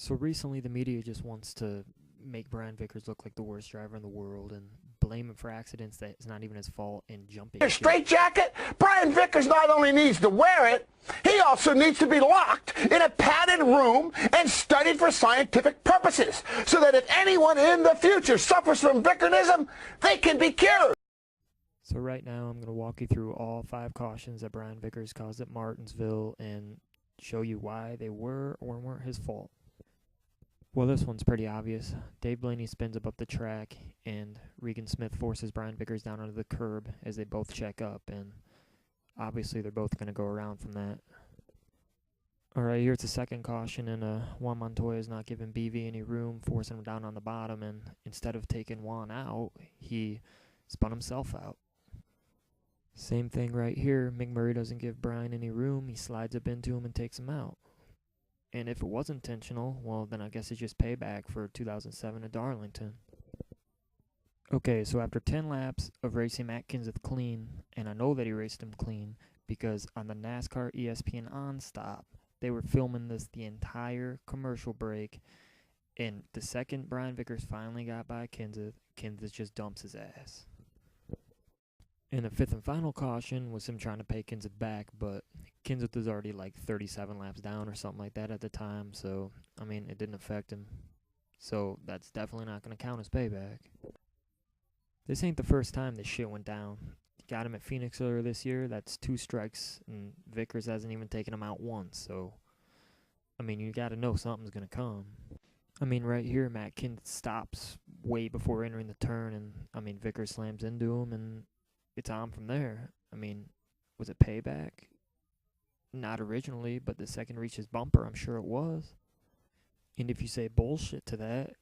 So recently, the media just wants to make Brian Vickers look like the worst driver in the world and blame him for accidents that is not even his fault and jumping A shit. straight jacket? Brian Vickers not only needs to wear it, he also needs to be locked in a padded room and studied for scientific purposes, so that if anyone in the future suffers from Vickerism, they can be cured. So right now, I'm going to walk you through all 5 cautions that Brian Vickers caused at Martinsville and show you why they were or weren't his fault. Well, this one's pretty obvious. Dave Blaney spins up the track, and Regan Smith forces Brian Vickers down onto the curb as they both check up, and obviously they're both going to go around from that. Alright, here's the second caution, and Juan Montoya is not giving BV any room, forcing him down on the bottom, and instead of taking Juan out, he spun himself out. Same thing right here. McMurray doesn't give Brian any room. He slides up into him and takes him out. And if it was intentional, well, then I guess it's just payback for 2007 at Darlington. Okay, so after 10 laps of racing Matt Kenseth clean, and I know that he raced him clean because on the NASCAR ESPN on stop, they were filming this the entire commercial break, and the second Brian Vickers finally got by Kenseth, Kenseth just dumps his ass. And the 5th and final caution was him trying to pay Kenseth back, but Kenseth was already like 37 laps down or something like that at the time, so, I mean, it didn't affect him. So that's definitely not going to count as payback. This ain't the first time this shit went down. Got him at Phoenix earlier this year, that's 2 strikes, and Vickers hasn't even taken him out once, so, I mean, you got to know something's going to come. I mean, right here, Matt Kenseth stops way before entering the turn, and, I mean, Vickers slams into him, and it's on from there. I mean, was it payback? Not originally, but the second reached his bumper, I'm sure it was. And if you say bullshit to that,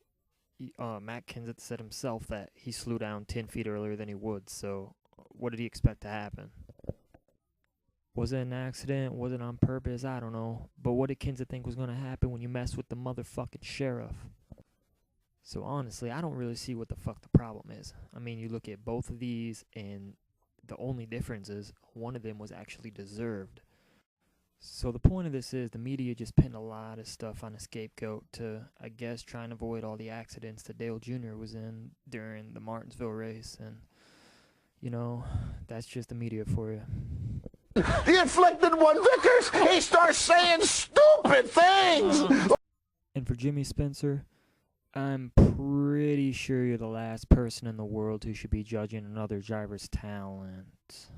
Matt Kenseth said himself that he slowed down 10 feet earlier than he would, so what did he expect to happen? Was it an accident? Was it on purpose? I don't know. But what did Kenseth think was going to happen when you mess with the motherfucking sheriff? So honestly, I don't really see what the fuck the problem is. I mean, you look at both of these, and the only difference is one of them was actually deserved. So the point of this is the media just pinned a lot of stuff on a scapegoat to, I guess, try and avoid all the accidents that Dale Jr. was in during the Martinsville race. And, you know, that's just the media for you. The inflicted one, Vickers, he starts saying stupid things. And for Jimmy Spencer, I'm pretty sure you're the last person in the world who should be judging another driver's talent.